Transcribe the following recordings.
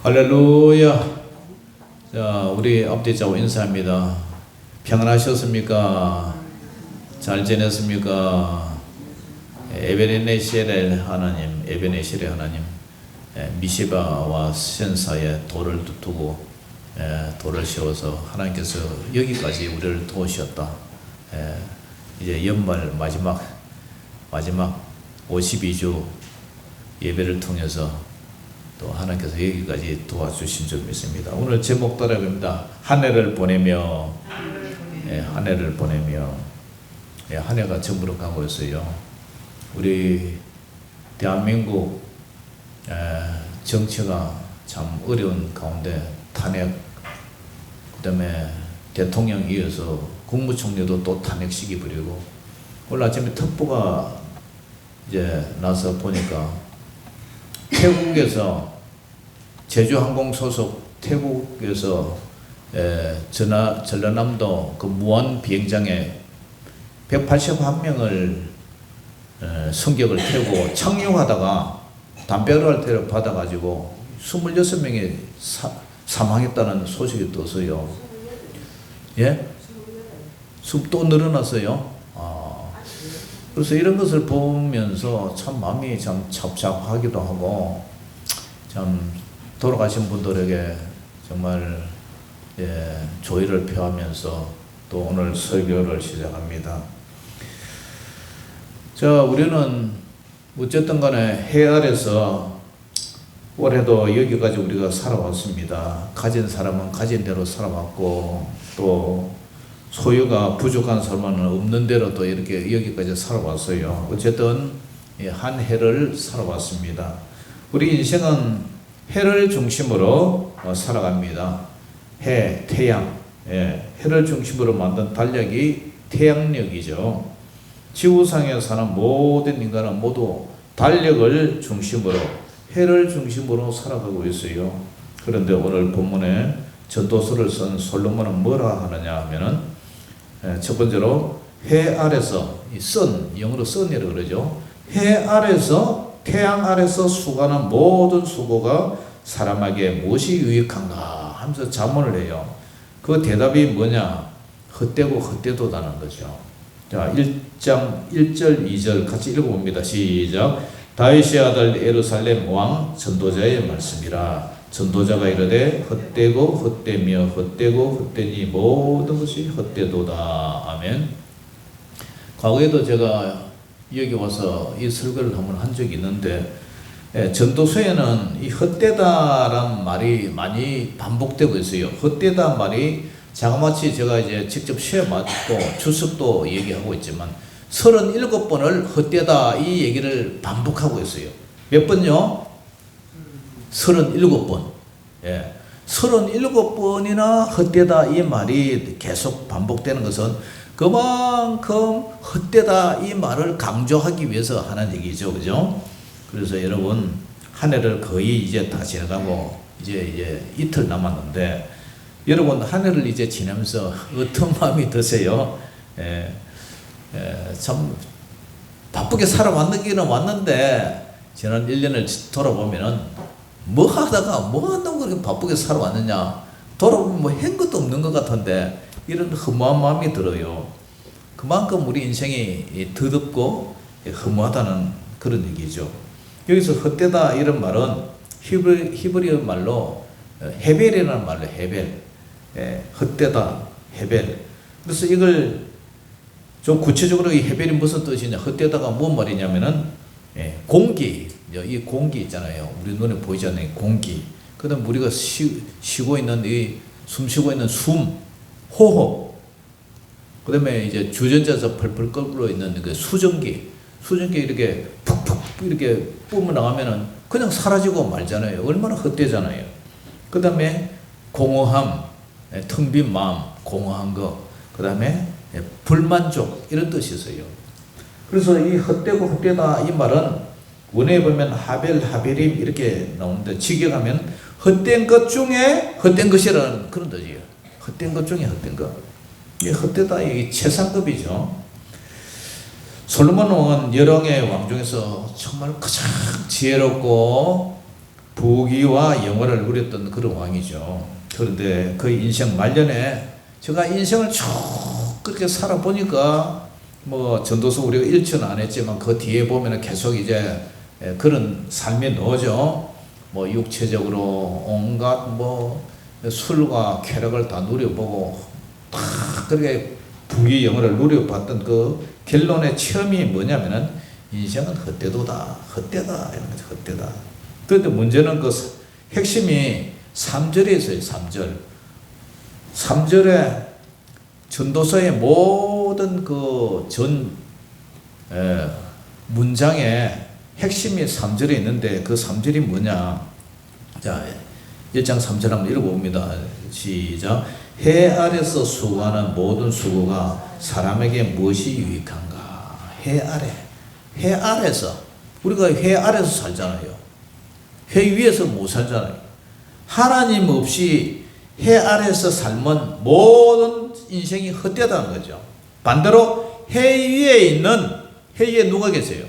할렐루야. 자, 우리 앞뒤자고 인사합니다. 평안하셨습니까? 잘 지냈습니까? 에베네셀의 하나님, 에베네셀의 하나님, 미시바와 센사에 돌을 두고 돌을 세워서 하나님께서 여기까지 우리를 도우셨다. 이제 연말 마지막 52주 예배를 통해서 또 하나님께서 여기까지 도와주신 줄 믿습니다. 오늘 제목 따라갑니다. 한 해를 보내며, 한 해를 보내며, 한 해가 저물어 가고 있어요. 우리 대한민국 정치가 참 어려운 가운데 탄핵, 그다음에 대통령 이어서 국무총리도 또 탄핵시기 부리고, 오늘 아침에 특보가 이제 나서 보니까 태국에서 제주항공 소속 태국에서 전라남도 그 무안 비행장에 181명을 승객을 태우고 착륙하다가 담벼락을 받아가지고 26명이 사망했다는 소식이 떴어요. 예? 또 늘어났어요. 그래서 이런 것을 보면서 참 마음이 참 찹찹하기도 하고, 참 돌아가신 분들에게 정말 조의를 표하면서 또 오늘 설교를 시작합니다. 자, 우리는 어쨌든 간에 해 아래서 올해도 여기까지 우리가 살아왔습니다. 가진 사람은 가진 대로 살아왔고, 또 소유가 부족한 사람은 없는 대로 또 이렇게 여기까지 살아왔어요. 어쨌든 한 해를 살아왔습니다. 우리 인생은 해를 중심으로 살아갑니다. 해, 태양, 해를 중심으로 만든 달력이 태양력이죠. 지구상에 사는 모든 인간은 모두 달력을 중심으로, 해를 중심으로 살아가고 있어요. 그런데 오늘 본문에 전도서를 쓴 솔로몬은 뭐라 하느냐 하면은, 첫 번째로 해 아래서, 이 선, 영어로 선이라고 그러죠. 해 아래서, 태양 아래서 수고하는 모든 수고가 사람에게 무엇이 유익한가 하면서 자문을 해요. 그 대답이 뭐냐? 헛되고 헛되도다는 거죠. 자, 1장 1절 2절 같이 읽어봅니다. 시작. 다윗의 아들 예루살렘 왕 전도자의 말씀이라. 전도자가 이르되 헛되고 헛되며 헛되고 헛되니 모든 것이 헛되도다. 아멘. 과거에도 제가 여기 와서 이 설교를 한번 한 적이 있는데, 전도서에는 이 헛되다란 말이 많이 반복되고 있어요. 헛되다 말이 자그마치 제가 이제 직접 시험 맞고 주석도 얘기하고 있지만 37번을 헛되다 이 얘기를 반복하고 있어요. 몇 번요? 37번. 37번이나 헛되다 이 말이 계속 반복되는 것은 그만큼 헛되다 이 말을 강조하기 위해서 하는 얘기죠. 그죠? 그래서 여러분, 한 해를 거의 이제 다 지나가고 이제 이틀 남았는데, 여러분 한 해를 이제 지나면서 어떤 마음이 드세요? 참 바쁘게 살아왔기는 왔는데, 지난 1년을 돌아보면은 뭐 하다가 뭐 한다고 그렇게 바쁘게 살아왔느냐, 돌아보면 뭐 한 것도 없는 것 같은데, 이런 허무한 마음이 들어요. 그만큼 우리 인생이 더덥고 허무하다는 그런 얘기죠. 여기서 헛되다 이런 말은 히브리어 말로 헤벨이라는 말로 헤벨, 헛되다, 헤벨. 그래서 이걸 좀 구체적으로 이 헤벨이 무슨 뜻이냐, 헛되다가 뭔 말이냐면은 공기, 이 공기 있잖아요. 우리 눈에 보이지 않는 공기. 그다음 우리가 쉬고 있는 숨 쉬고 있는 숨, 호흡. 그다음에 이제 주전자에서 펄펄 끓고 있는 그 수증기 이렇게 푹푹 이렇게 뿜어 나가면은 그냥 사라지고 말잖아요. 얼마나 헛되잖아요. 그다음에 공허함, 텅 빈 마음, 공허한 거. 그다음에 불만족, 이런 뜻이 있어요. 그래서 이 헛되고 헛되다 이 말은 원어에 보면 하벨임 이렇게 나오는데, 직역하면 헛된 것 중에 헛된 것이라는 그런 뜻이에요. 헛된 것 중에 헛된 것. 이 헛되다 이 최상급이죠. 솔로몬 왕은 열왕의 왕 중에서 정말 가장 지혜롭고 부귀와 영화를 누렸던 그런 왕이죠. 그런데 그 인생 말년에 제가 인생을 쭉 그렇게 살아보니까 뭐 전도서 우리가 일치는 안 했지만 그 뒤에 보면 계속 이제 그런 삶에 넣어져. 뭐 육체적으로 온갖 뭐 술과 쾌락을 다 누려보고 다 그렇게 부귀 영화를 누려봤던 그 결론의 처음이 뭐냐면은 인생은 헛되도다, 헛되다 이런 거죠. 헛되다. 그런데 문제는 그 핵심이 3절에 있어요. 3절. 3절에 전도서의 모든 그 문장의 핵심이 3절에 있는데 그 3절이 뭐냐. 자, 1장 3절 한번 읽어봅니다. 시작. 해 아래서 수고하는 모든 수고가 사람에게 무엇이 유익한가. 해 아래. 해 아래서. 우리가 해 아래서 살잖아요. 해 위에서 못 살잖아요. 하나님 없이 해 아래서 삶은 모든 인생이 헛되다는 거죠. 반대로 해 위에 누가 계세요?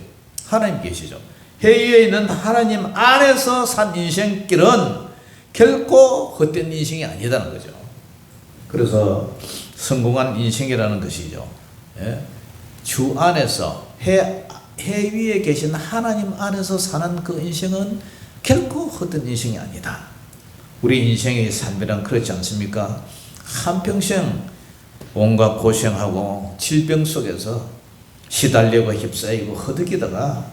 하나님 계시죠. 해 위에 있는 하나님 안에서 산 인생길은 결코 헛된 인생이 아니다는 거죠. 그래서 성공한 인생이라는 것이죠. 예? 주 안에서 해 위에 계신 하나님 안에서 사는 그 인생은 결코 헛된 인생이 아니다. 우리 인생의 삶이란 그렇지 않습니까? 한평생 온갖 고생하고 질병 속에서 시달리고 휩싸이고 허덕이다가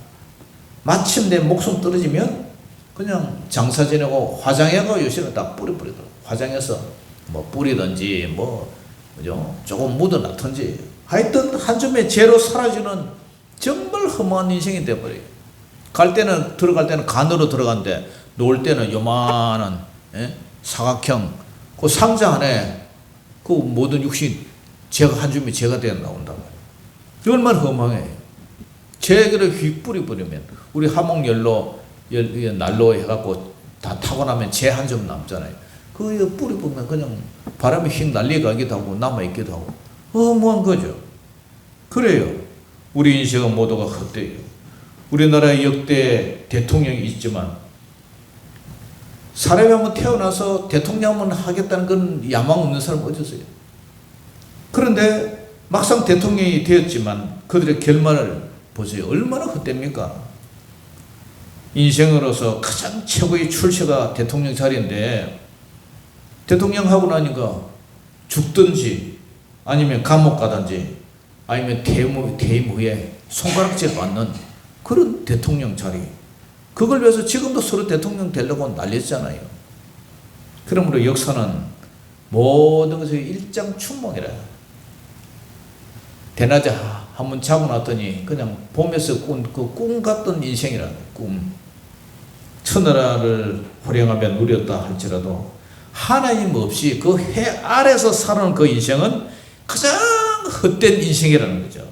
마침 내 목숨 떨어지면 그냥 장사 지내고 화장해가 요새는 다 뿌리더라고. 화장해서 뭐 뿌리든지 그죠? 조금 묻어놨든지 하여튼 한 줌의 죄로 사라지는 정말 허무한 인생이 되어버려요. 들어갈 때는 간으로 들어간대. 놓을 때는 요만한 사각형 그 상자 안에 그 모든 육신 죄가 한 줌이 죄가 되어 나온단 말이에요. 얼마나 허망해. 죄를 휙 뿌려버리면 우리 화목연로 난로 해갖고 다 타고 나면 죄 한 점 남잖아요. 그거 뿌려보면 그냥 바람이 휙 날려가기도 하고 남아있기도 하고 허무한 거죠. 그래요. 우리 인생은 모두가 헛되요. 우리나라에 역대 대통령이 있지만 사람이 한번 태어나서 대통령만 하겠다는 건 야망 없는 사람 어디 있어요? 그런데 막상 대통령이 되었지만 그들의 결말을 보세요. 얼마나 헛됩니까? 인생으로서 가장 최고의 출세가 대통령 자리인데 대통령 하고 나니까 죽든지 아니면 감옥 가든지 아니면 퇴임 후에 손가락질 받는 그런 대통령 자리. 그걸 위해서 지금도 서로 대통령 되려고 난리잖아요. 그러므로 역사는 모든 것이 일장춘몽이라. 대낮에 한번 자고 났더니 그냥 봄에서 꿈 같던 인생이라는 꿈. 천하를 호령하며 누렸다 할지라도 하나님 없이 그 해 아래서 사는 그 인생은 가장 헛된 인생이라는 거죠.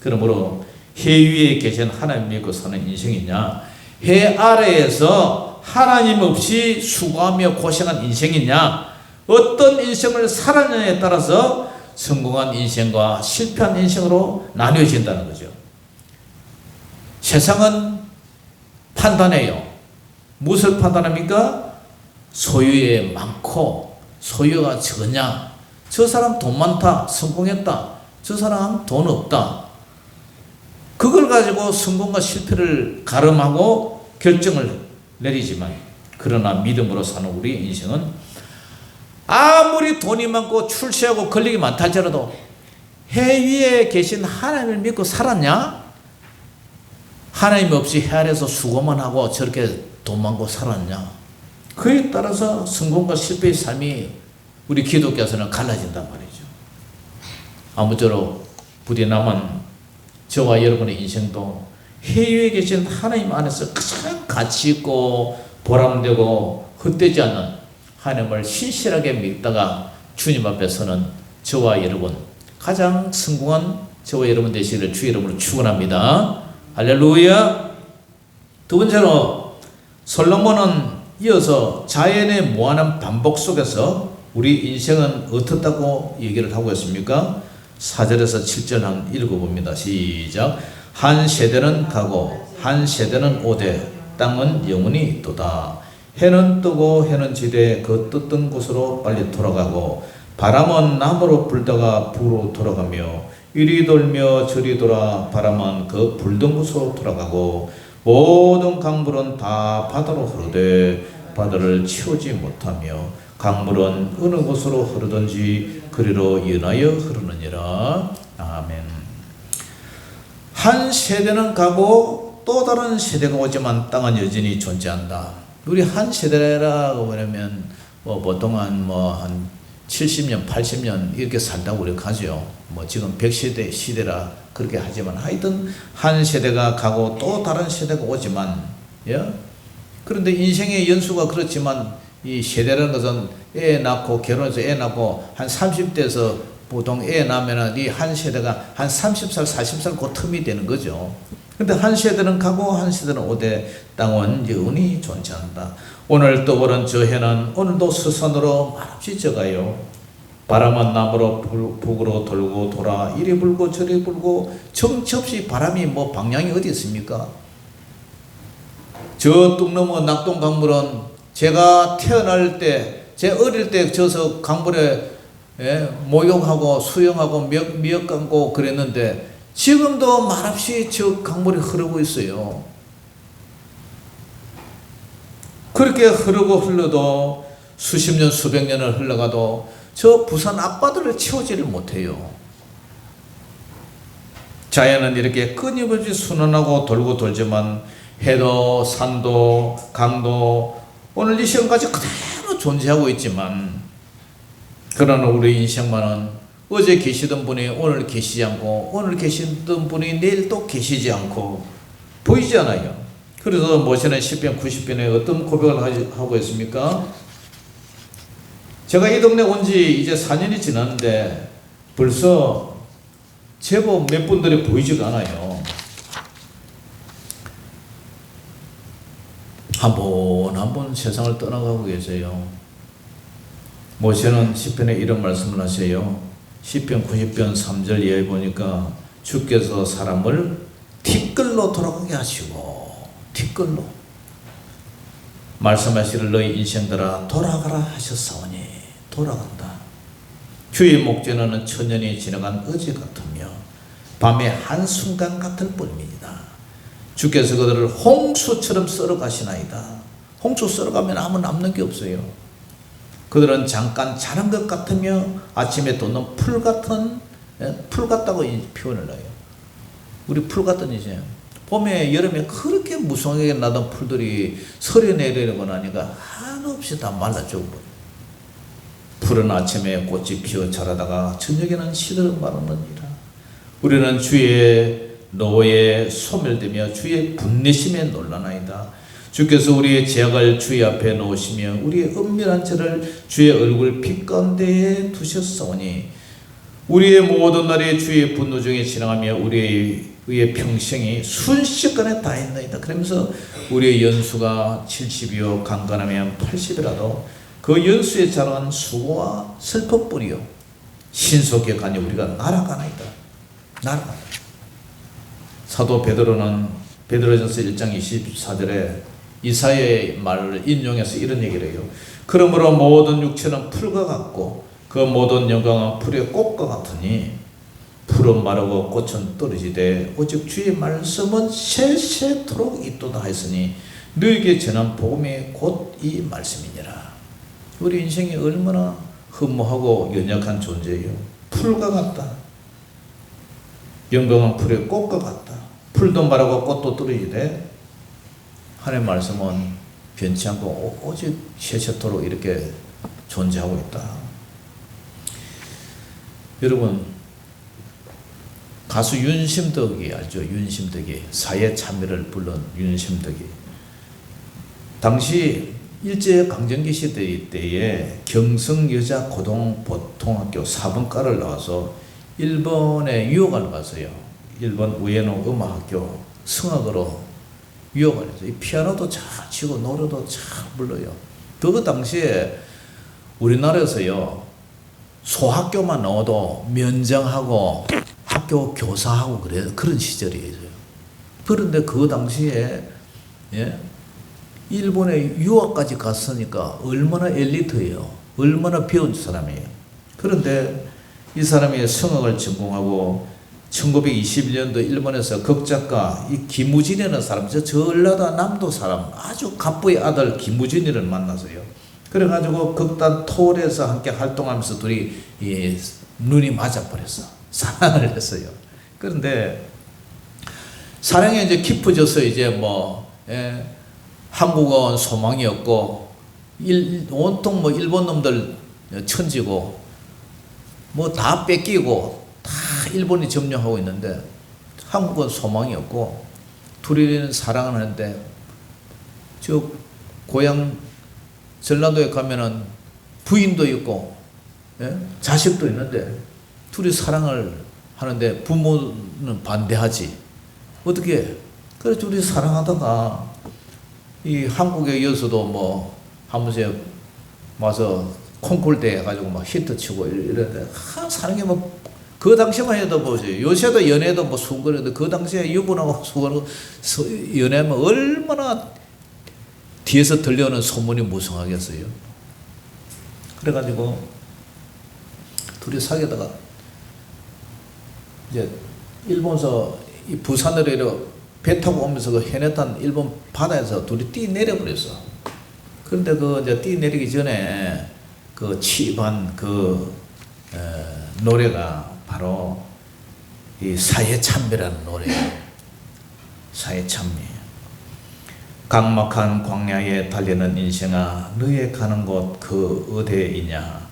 그러므로 해 위에 계신 하나님 믿고 사는 인생이냐, 해 아래에서 하나님 없이 수고하며 고생한 인생이냐, 어떤 인생을 살았느냐에 따라서 성공한 인생과 실패한 인생으로 나뉘어진다는 거죠. 세상은 판단해요. 무엇을 판단합니까? 소유에 많고 소유가 적냐, 저 사람 돈 많다, 성공했다, 저 사람 돈 없다. 그걸 가지고 성공과 실패를 가름하고 결정을 내리지만, 그러나 믿음으로 사는 우리 인생은 아무리 돈이 많고 출세하고 권력이 많다 할지라도 해 위에 계신 하나님을 믿고 살았냐? 하나님 없이 해 아래서 수고만 하고 저렇게 돈 많고 살았냐? 그에 따라서 성공과 실패의 삶이 우리 기독교에서는 갈라진단 말이죠. 아무쪼록 부디 남은 저와 여러분의 인생도 해 위에 계신 하나님 안에서 가장 가치 있고 보람되고 헛되지 않는 하나님을 신실하게 믿다가 주님 앞에 서는 저와 여러분, 가장 성공한 저와 여러분 되시기를 주 이름으로 축원합니다. 할렐루야. 두 번째로 솔로몬은 이어서 자연의 무한한 반복 속에서 우리 인생은 어떻다고 얘기를 하고 있습니까? 4절에서 7절 한번 읽어봅니다. 시작. 한 세대는 가고 한 세대는 오되 땅은 영원히 있도다. 해는 뜨고 해는 지되 그 떴던 곳으로 빨리 돌아가고 바람은 남으로 불다가 북으로 돌아가며 이리 돌며 저리 돌아 바람은 그 불던 곳으로 돌아가고 모든 강물은 다 바다로 흐르되 바다를 치우지 못하며 강물은 어느 곳으로 흐르든지 그리로 연하여 흐르느니라. 아멘. 한 세대는 가고 또 다른 세대가 오지만 땅은 여전히 존재한다. 우리 한 세대라고 보면 보통 한 70년, 80년 이렇게 산다고 우리가 하죠. 지금 100세대 시대라 그렇게 하지만 하여튼 한 세대가 가고 또 다른 세대가 오지만, 그런데 인생의 연수가 그렇지만 이 세대라는 것은 애 낳고 결혼해서 애 낳고 한 30대에서 보통 애 낳으면 이 한 세대가 한 30살, 40살 그 틈이 되는 거죠. 근데 한 세대는 가고 한 세대는 오되 땅은 영원히 존재한다. 오늘 떠오른 저 해는 오늘도 스산으로 말없이 져가요. 바람은 남으로 북으로 돌고 돌아 이리 불고 저리 불고 정치 없이 바람이 방향이 어디 있습니까? 저 뚝 넘어 낙동 강물은 제가 태어날 때, 제 어릴 때 저서 강물에 목욕하고 수영하고 미역 감고 그랬는데 지금도 말없이 저 강물이 흐르고 있어요. 그렇게 흐르고 흘러도 수십 년 수백 년을 흘러가도 저 부산 앞바다를 치우지를 못해요. 자연은 이렇게 끊임없이 순환하고 돌고 돌지만 해도 산도 강도 오늘 이 시간까지 그대로 존재하고 있지만, 그러나 우리 인생만은 어제 계시던 분이 오늘 계시지 않고 오늘 계시던 분이 내일 또 계시지 않고 보이지 않아요. 그래서 모세는 시편 90편에 어떤 고백을 하고 있습니까? 제가 이 동네 온 지 이제 4년이 지났는데 벌써 제법 몇 분들이 보이지가 않아요. 한 번 세상을 떠나가고 계세요. 모세는 시편에 이런 말씀을 하세요. 시편 90편 3절 이하에 보니까 주께서 사람을 티끌로 돌아가게 하시고, 티끌로 말씀하시를 너희 인생들아 돌아가라 하셨사오니 돌아간다. 주의 목전에는 천년이 지나간 어제 같으며 밤의 한순간 같을 뿐입니다. 주께서 그들을 홍수처럼 썰어 가시나이다. 홍수 썰어가면 아무 남는 게 없어요. 그들은 잠깐 자란 것 같으며 아침에 돋는 풀 같다고 표현을 해요. 우리 풀 같은 이제 봄에 여름에 그렇게 무성하게 나던 풀들이 설이 내리고 나니까 한없이 다 말라 죽어버려요. 푸른 아침에 꽃이 피어 자라다가 저녁에는 시들어 마르느니라. 우리는 주의 노에 소멸되며 주의 분내심에 놀라나이다. 주께서 우리의 죄악을 주의 앞에 놓으시며 우리의 은밀한 죄를 주의 얼굴 빛 가운데에 두셨사오니 우리의 모든 날이 주의 분노 중에 지나가며 우리의 평생이 순식간에 다했나이다. 그러면서 우리의 연수가 70이요 강건하면 80이라도 그 연수에 자란 수고와 슬픔뿐이요 신속히 가니 우리가 날아가나이다. 날아가나이다. 사도 베드로는 베드로전서 1장 24절에 이사야의 말을 인용해서 이런 얘기를 해요. 그러므로 모든 육체는 풀과 같고 그 모든 영광은 풀의 꽃과 같으니 풀은 마르고 꽃은 떨어지되 오직 주의 말씀은 세세토록 있도다 했으니 너에게 전한 복음이 곧 이 말씀이니라. 우리 인생이 얼마나 허무하고 연약한 존재예요. 풀과 같다. 영광은 풀의 꽃과 같다. 풀도 마르고 꽃도 떨어지되 하나님의 말씀은 변치 않고 오직 세세토록 이렇게 존재하고 있다. 여러분, 가수 윤심덕이 알죠? 윤심덕이 사회 참여를 부른 윤심덕이 당시 일제강점기 시대 때에 경성여자고등보통학교 4번과를 나와서 일본에 유학을 갔어요. 일본 우에노 음악학교 성악으로 유학을 했어요. 피아노도 잘 치고 노래도 잘 불러요. 그 당시에 우리나라에서요 소학교만 나와도 면장하고 학교 교사하고 그런 시절이에요. 그런데 그 당시에 일본에 유학까지 갔으니까 얼마나 엘리트예요. 얼마나 배운 사람이에요. 그런데 이 사람이 성악을 전공하고 1921년도 일본에서 극작가 이 김우진이라는 사람, 저 전라도 남도 사람, 아주 갑부의 아들 김우진이를 만났어요. 그래가지고 극단 토올에서 함께 활동하면서 둘이 눈이 맞아버렸어. 사랑을 했어요. 그런데 사랑이 이제 깊어져서 이제 한국은 소망이 없고 온통 일본 놈들 천지고 다 뺏기고 다 일본이 점령하고 있는데 한국은 소망이 없고 둘이는 사랑을 하는데 저 고향 전라도에 가면은 부인도 있고 자식도 있는데 둘이 사랑을 하는데 부모는 반대하지. 어떻게? 그래 둘이 사랑하다가 이 한국에 이어서도 한 번씩 와서 콩쿨 대회 해가지고 히트 치고 이랬는데 사랑이 그 당시만 해도 보세요. 요새도 연애도 수그러는데 그 당시에 유부남하고 수그러고 연애하면 얼마나 뒤에서 들려오는 소문이 무성하겠어요. 그래가지고 둘이 사귀다가 이제 일본서 이 부산으로 배 타고 오면서 그 해냈던 일본 바다에서 둘이 뛰 내려버렸어. 그런데 이제 뛰 내리기 전에 그 취입한 노래가 바로 이 사회참배라는 노래예요. 사회참배. 각막한 광야에 달리는 인생아, 너의 가는 곳 그 어디이냐?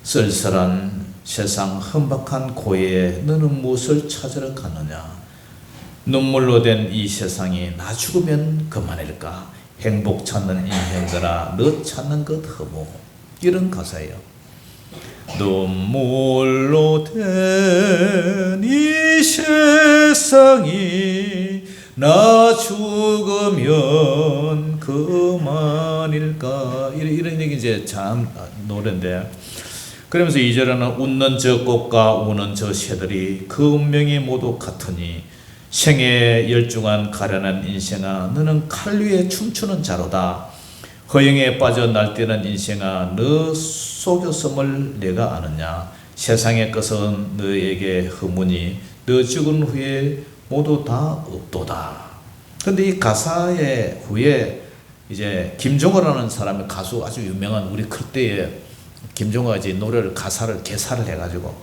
쓸쓸한 세상 험박한 고해에 너는 무엇을 찾으러 가느냐? 눈물로 된 이 세상이 나 죽으면 그만일까? 행복 찾는 인생들아, 너 찾는 것 허무. 이런 가사예요. 눈물로 된 이 세상이 나 죽으면 그만일까? 이런 얘기 이제 참 노래인데, 그러면서 2절에는 웃는 저 꽃과 우는 저 새들이 그 운명이 모두 같으니 생에 열중한 가련한 인생아, 너는 칼 위에 춤추는 자로다. 허영에 빠져 날뛰는 인생아, 너 속였음을 내가 아느냐? 세상의 것은 너에게 허무니 너 죽은 후에 모두 다 없도다. 근데 이 가사의 후에 이제 김종호라는 사람의 가수, 아주 유명한 우리 그때의 김종호가 이제 노래를 가사를 개사를 해가지고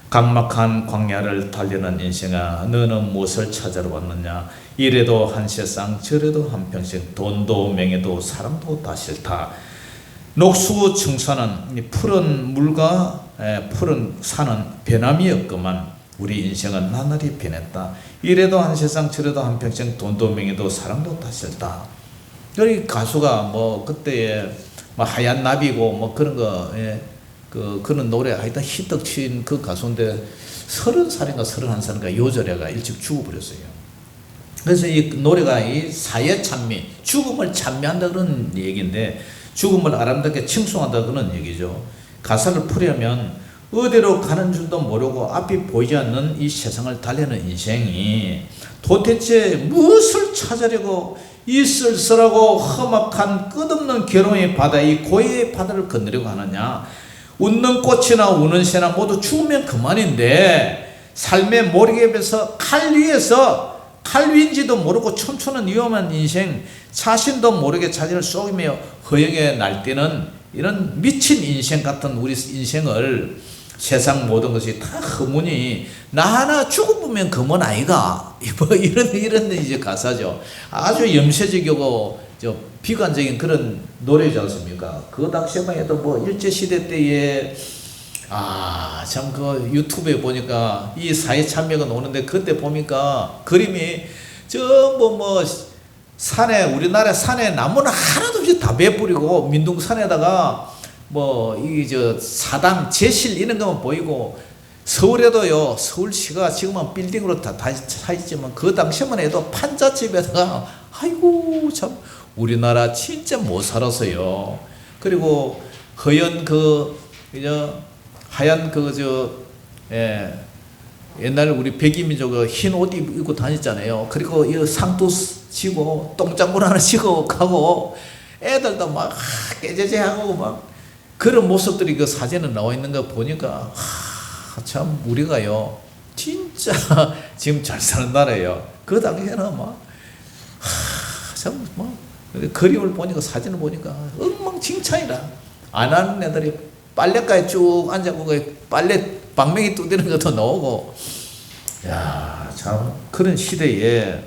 각막한 광야를 달리는 인생아, 너는 무엇을 찾으러 왔느냐? 이래도 한 세상 저래도 한 평생 돈도 명예도 사람도 다 싫다. 녹수청산은 푸른 물과 푸른 산은 변함이 없구만 우리 인생은 나날이 변했다. 이래도 한 세상 저래도 한 평생 돈도 명예도 사랑도 다 싫다. 이 가수가 그때에 하얀 나비고 그런 거 그런 노래 하여튼 히트 친 그 가수인데 30살인가 31살인가 요절해가 일찍 죽어버렸어요. 그래서 이 노래가 이 사회 찬미, 죽음을 찬미한다 그런 얘기인데 죽음을 아름답게 칭송한다 그런 얘기죠. 가사를 풀려면 어디로 가는 줄도 모르고 앞이 보이지 않는 이 세상을 달리는 인생이 도대체 무엇을 찾으려고 이 쓸쓸하고 험악한 끝없는 괴로움의 바다, 이 고해의 바다를 건너려고 하느냐? 웃는 꽃이나 우는 새나 모두 죽으면 그만인데 삶의 모르겠에서 칼 위인지도 모르고 춤추는 위험한 인생, 자신도 모르게 자신을 속이며 허영에 날뛰는 이런 미친 인생 같은 우리 인생을 세상 모든 것이 다 허무니 나 하나 죽어보면 그만 아이가 이런 이제 가사죠. 아주 염세적이고 비관적인 그런 노래지 않습니까? 그 당시에만 해도 일제시대 때에 참 그 유튜브에 보니까 이 사회 참여가 나오는데 그때 보니까 그림이 산에 우리나라 산에 나무는 하나도 없이 다 베뿌리고 민둥산에다가 사당 제실 이런 것만 보이고 서울에도요 서울시가 지금은 빌딩으로 다 차있지만 그 당시만 해도 판잣집에다가 아이고 참 우리나라 진짜 못 살았어요. 그리고 하얀 옛날 우리 백이민족 흰 옷 입고 다녔잖아요. 그리고 이 상투 치고 똥장군 하나 치고 가고 애들도 막 깨제제하고 막 그런 모습들이 그 사진에 나와 있는 거 보니까 참 우리가요 진짜 지금 잘 사는 나라예요. 그 당시에는 참 그림을 보니까 사진을 보니까 엉망진창이라. 안 하는 애들이 빨래가에 쭉 앉아고 빨래 방맹이 두드리는 것도 나오고. 야, 참 그런 시대에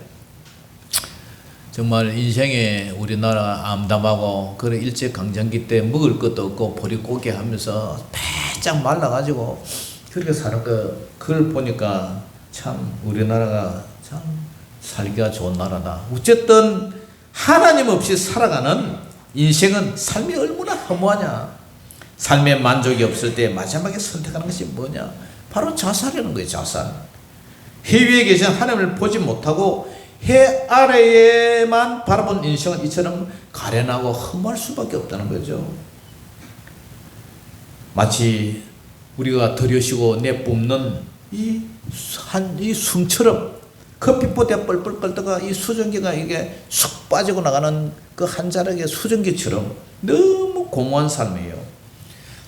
정말 인생에 우리나라 암담하고 그런 일제강점기 때 먹을 것도 없고 보릿고개 하면서 바짝 말라가지고 그렇게 사는 그걸 보니까 참 우리나라가 참 살기가 좋은 나라다. 어쨌든 하나님 없이 살아가는 인생은 삶이 얼마나 허무하냐. 삶에 만족이 없을 때 마지막에 선택하는 것이 뭐냐? 바로 자살이라는 거예요. 자살. 해위에 계신 하나님을 보지 못하고 해 아래에만 바라본 인생은 이처럼 가련하고 허무할 수밖에 없다는 거죠. 마치 우리가 들여쉬고 내뿜는 이 숨처럼 커피포대 뻘뻘 끓다가 이 수증기가 이게 쑥 빠지고 나가는 그 한 자락의 수증기처럼 너무 공허한 삶이에요.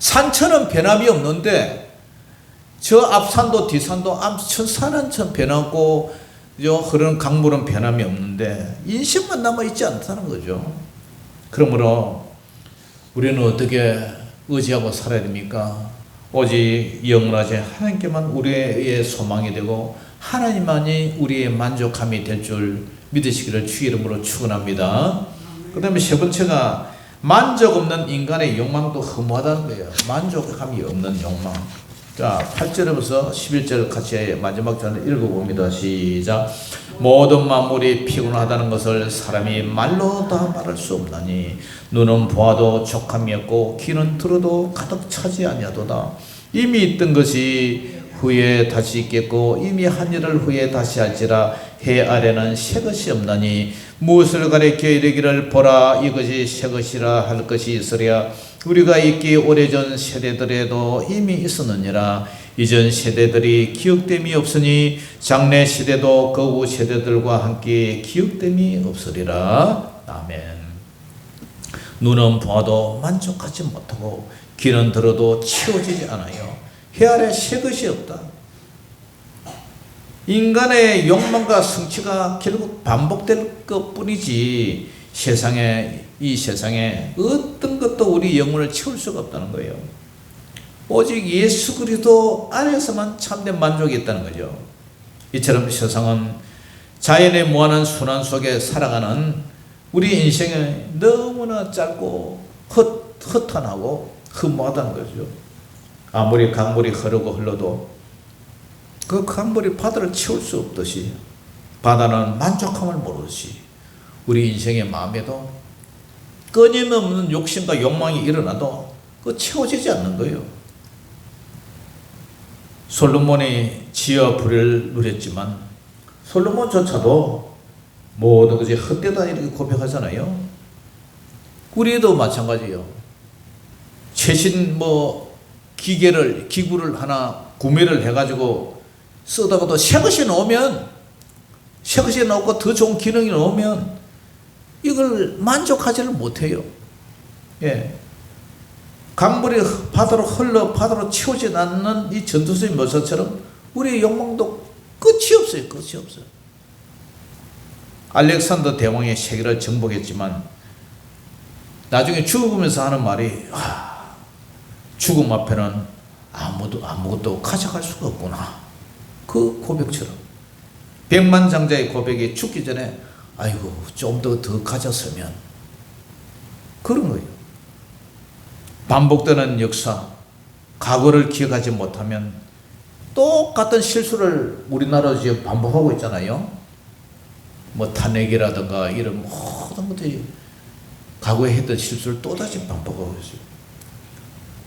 산처럼 변함이 없는데 저 앞산도 뒤산도 천산은 참 변하고 흐르는 강물은 변함이 없는데 인생만 남아있지 않다는 거죠. 그러므로 우리는 어떻게 의지하고 살아야 됩니까? 오직 영원하신 하나님께만 우리의 소망이 되고 하나님만이 우리의 만족함이 될 줄 믿으시기를 주 이름으로 축원합니다. 그 다음에 세 번째가 만족 없는 인간의 욕망도 허무하다는 거예요. 만족함이 없는 욕망. 자, 8절부터 11절 같이 마지막 절을 읽어봅니다. 시작. 모든 만물이 피곤하다는 것을 사람이 말로 다 말할 수 없나니 눈은 보아도 족함이 없고 귀는 들어도 가득 차지 아니하도다. 이미 있던 것이 후에 다시 있겠고 이미 한 일을 후에 다시 할지라. 해 아래는 새 것이 없나니 무엇을 가리켜 이르기를 보라 이것이 새 것이라 할 것이 있으랴. 우리가 있기 오래전 세대들에도 이미 있었느니라. 이전 세대들이 기억됨이 없으니 장래 시대도 그 후 세대들과 함께 기억됨이 없으리라. 아멘. 눈은 보아도 만족하지 못하고 귀는 들어도 채워지지 않아요. 해 아래 새 것이 없다. 인간의 욕망과 성취가 결국 반복될 것뿐이지 이 세상에 어떤 것도 우리 영혼을 채울 수가 없다는 거예요. 오직 예수 그리스도 안에서만 참된 만족이 있다는 거죠. 이처럼 세상은 자연의 무한한 순환 속에 살아가는 우리 인생이 너무나 짧고 허탄하고 허무하다는 거죠. 아무리 강물이 흐르고 흘러도 그 강물이 바다를 채울 수 없듯이 바다는 만족함을 모르듯이 우리 인생의 마음에도 끊임없는 욕심과 욕망이 일어나도 그 채워지지 않는 거예요. 솔로몬이 지어 부를 누렸지만 솔로몬조차도 모든 것이 헛되다 이렇게 고백하잖아요. 우리도 마찬가지예요. 최신 기구를 하나 구매를 해가지고 쓰다가도 새 것이 나오면 새 것이 나오고 더 좋은 기능이 나오면 이걸 만족하지를 못해요. 예. 강물이 바다로 흘러 바다로 채우지 않는 이 전투수의 묘사처럼 우리의 욕망도 끝이 없어요. 끝이 없어요. 알렉산더 대왕이 세계를 정복했지만 나중에 죽으면서 하는 말이 죽음 앞에는 아무것도 가져갈 수가 없구나. 그 고백처럼 백만장자의 고백이 죽기 전에 아이고 좀 더 가졌으면 그런 거예요. 반복되는 역사, 과거를 기억하지 못하면 똑같은 실수를 우리나라에서 지금 반복하고 있잖아요. 탄핵이라든가 이런 모든 것들이 과거에 했던 실수를 또다시 반복하고 있어요.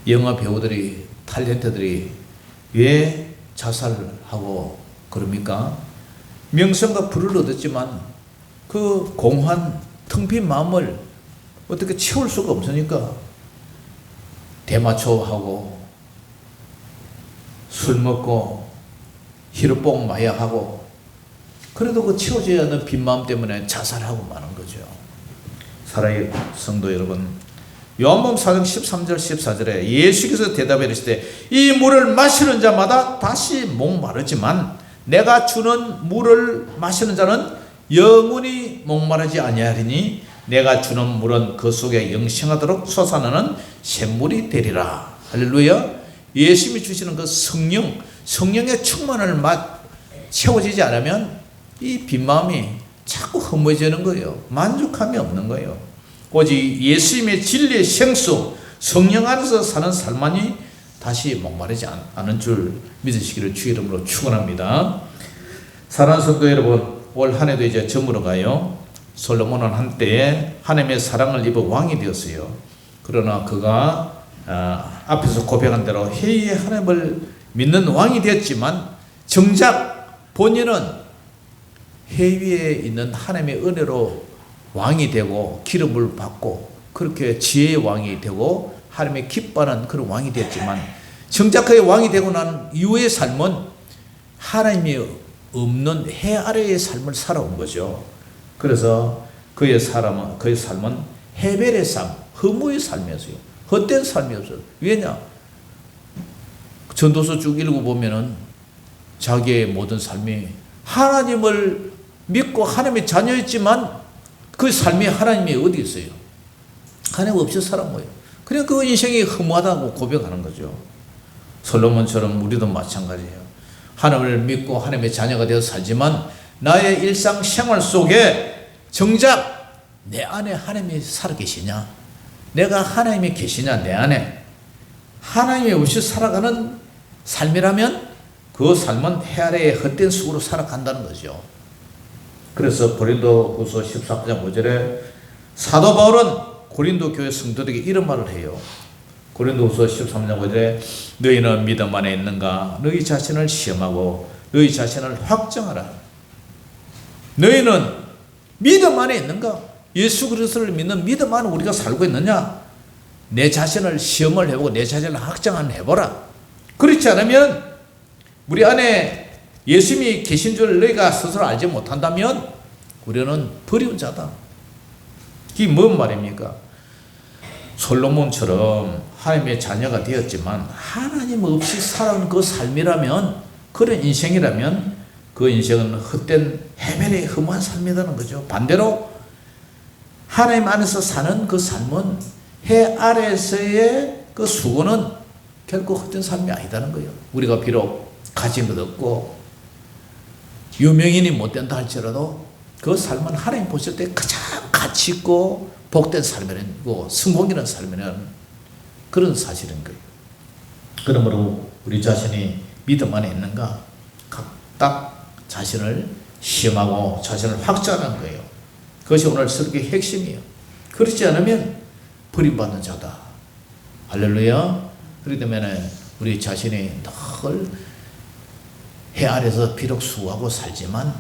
영화 배우들이 탤런트들이 왜 자살하고 그럽니까? 명성과 부를 얻었지만 그 공허한 텅 빈 마음을 어떻게 채울 수가 없으니까 대마초하고 술 먹고 히르뽕 마약하고 그래도 그 채워져야 하는 빈 마음 때문에 자살하고 마는 거죠. 사랑의 성도 여러분, 요한복음 4장 13절 14절에 예수께서 대답해 이르시되 이 물을 마시는 자마다 다시 목마르지만 내가 주는 물을 마시는 자는 영원히 목마르지 아니하리니 내가 주는 물은 그 속에 영생하도록 솟아나는 샘물이 되리라. 할렐루야. 예수님이 주시는 그 성령의 충만을 채워지지 않으면 이 빈 마음이 자꾸 허무해지는 거예요. 만족함이 없는 거예요. 오직 예수님의 진리의 생수 성령 안에서 사는 삶만이 다시 목마르지 않은 줄 믿으시기를 주의 이름으로 축원합니다. 사랑하는 성도 여러분, 올 한 해도 이제 저물어 가요. 솔로몬은 한때에 하나님의 사랑을 입어 왕이 되었어요. 그러나 그가 앞에서 고백한 대로 회의의 하나님을 믿는 왕이 되었지만 정작 본인은 회의에 있는 하나님의 은혜로 왕이 되고 기름을 받고 그렇게 지혜의 왕이 되고 하나님의 기뻐하는 그런 왕이 되었지만 정작 그의 왕이 되고 난 이후의 삶은 하나님이 없는 해 아래의 삶을 살아온 거죠. 그래서 그의 삶은 헤벨의 삶, 허무의 삶이었어요. 헛된 삶이었어요. 왜냐? 전도서 쭉 읽어보면은 자기의 모든 삶이 하나님을 믿고 하나님의 자녀였지만 그 삶이 하나님이 어디 있어요? 하나님 없이 살은 거예요. 그냥 그 인생이 허무하다고 고백하는 거죠. 솔로몬처럼 우리도 마찬가지예요. 하나님을 믿고 하나님의 자녀가 되어 살지만 나의 일상생활 속에 정작 내 안에 하나님이 살아계시냐? 내가 하나님이 계시냐? 내 안에 하나님이 없이 살아가는 삶이라면 그 삶은 해 아래의 헛된 숲으로 살아간다는 거죠. 그래서 고린도후서 14장 5절에 사도 바울은 고린도 교회 성도들에게 이런 말을 해요. 고린도후서 13장 5절에 너희는 믿음 안에 있는가? 너희 자신을 시험하고 너희 자신을 확정하라. 너희는 믿음 안에 있는가? 예수 그리스도를 믿는 믿음 안에 우리가 살고 있느냐? 내 자신을 시험을 해보고 내 자신을 확정을 해보라. 그렇지 않으면 우리 안에 예수님이 계신 줄 너희가 스스로 알지 못한다면 우리는 버리운 자다. 이게 뭔 말입니까? 솔로몬처럼 하나님의 자녀가 되었지만 하나님 없이 살아온 그 삶이라면, 그런 인생이라면 그 인생은 헛된 헤벨의 험한 삶이라는 거죠. 반대로 하나님 안에서 사는 그 삶은 해 아래에서의 그 수고는 결코 헛된 삶이 아니다는 거예요. 우리가 비록 가진 것 없고 유명인이 못 된다 할지라도 그 삶은 하나님 보실 때 가장 가치 있고 복된 삶이고 성공이라는 삶이라는 그런 사실인 거예요. 그러므로 우리 자신이 믿음 안에 있는가 딱 자신을 시험하고 자신을 확정하는 거예요. 그것이 오늘 설교의 핵심이에요. 그렇지 않으면 버림받는 자다. 할렐루야. 그렇기 때문에 우리 자신이 늘 해 아래서 비록 수고하고 살지만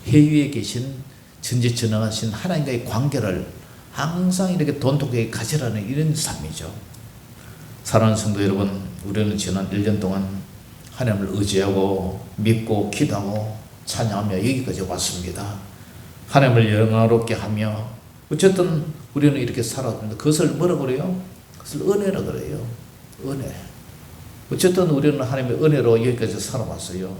해 위에 계신 전지전능하신 하나님과의 관계를 항상 이렇게 돈독하게 가지라는 이런 삶이죠. 사랑하는 성도 여러분, 우리는 지난 1년 동안 하나님을 의지하고 믿고 기도하고 찬양하며 여기까지 왔습니다. 하나님을 영광롭게 하며 어쨌든 우리는 이렇게 살아왔는데 그것을 뭐라 그래요? 그것을 은혜라 그래요. 은혜. 어쨌든 우리는 하나님의 은혜로 여기까지 살아왔어요.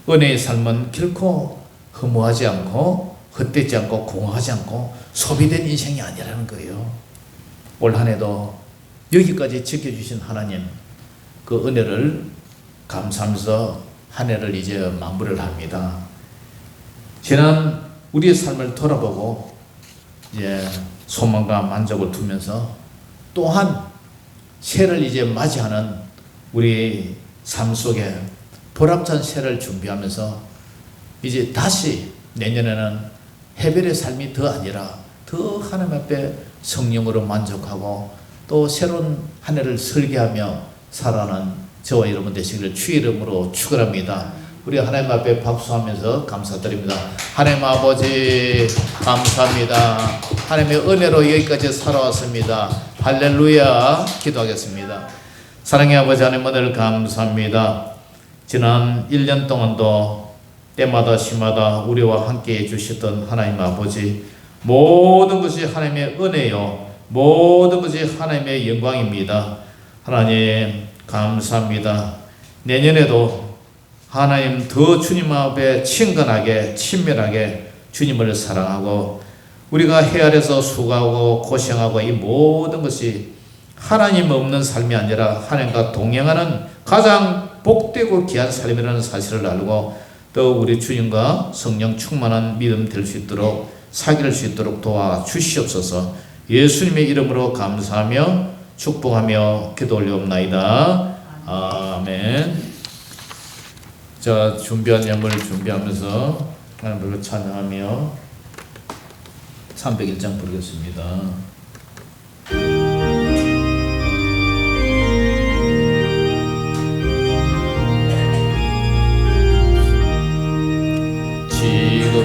은혜의 삶은 결코 허무하지 않고 헛되지 않고 공허하지 않고 소비된 인생이 아니라는 거예요. 올 한 해도 여기까지 지켜주신 하나님 그 은혜를 감사하면서 한 해를 이제 마무리를 합니다. 지난 우리의 삶을 돌아보고 이제 소망과 만족을 두면서 또한 새해를 이제 맞이하는 우리 삶 속에 보람찬 새해를 준비하면서 이제 다시 내년에는 헤벨의 삶이 더 아니라 더 하나님 앞에 성령으로 만족하고 또 새로운 한 해를 설계하며 살아가는 저와 여러분 되시기를 주의 이름으로 축원합니다. 우리 하나님 앞에 박수하면서 감사드립니다. 하나님 아버지 감사합니다. 하나님의 은혜로 여기까지 살아왔습니다. 할렐루야. 기도하겠습니다. 사랑의 아버지 하나님 오늘 감사합니다. 지난 1년 동안도 때마다 시마다 우리와 함께 해주셨던 하나님 아버지, 모든 것이 하나님의 은혜요, 모든 것이 하나님의 영광입니다. 하나님 감사합니다. 내년에도 하나님 더 주님 앞에 친근하게 친밀하게 주님을 사랑하고 우리가 해 아래서 수고하고 고생하고 이 모든 것이 하나님 없는 삶이 아니라 하나님과 동행하는 가장 복되고 귀한 삶이라는 사실을 알고 또 우리 주님과 성령 충만한 믿음 될 수 있도록 살길 수 있도록 도와주시옵소서. 예수님의 이름으로 감사하며 축복하며 기도 올리옵나이다. 아멘. 자, 준비한 예물을 준비하면서 하나님을 찬양하며 301장 부르겠습니다.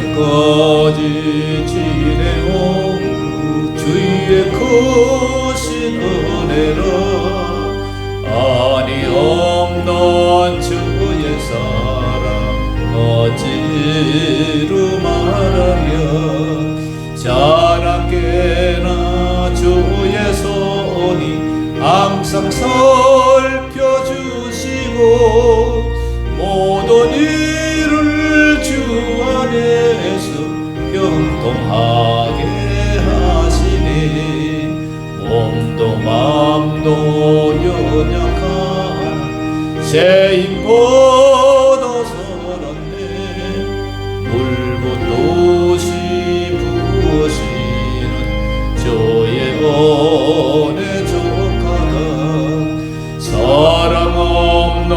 지금까지 지내온 주의 크신 은혜라 아니 없는 주의 사랑 어찌로 말하랴. 자나깨나 주의 손이 항상 살펴주시고 모든 일을 주 안에서 형통하게 하시니 몸도 마음도 연약한 새인보다 살았네. 물붓듯이 부으시는 저의 은혜 족하다. 사랑 없는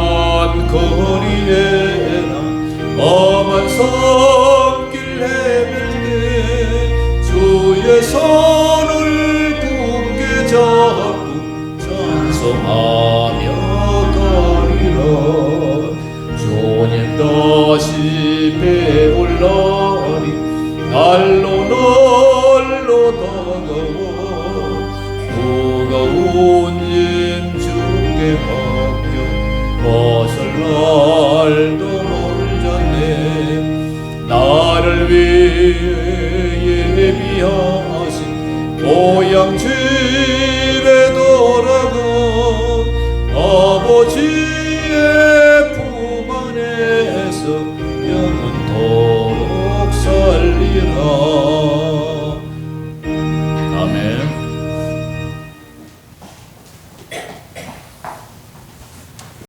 거리에나 엄한 손길 헤맬 때 주의 손을 굳게 잡고 찬송하며 가리라. 주님 다시 배올라리 날로 다가와 무거운 짐 주께 맡겨 벗을 날도 멀잖네. 나를 위해 예비하신 고향집에 돌아가 아버지의 품 안에서 영원토록 살리라.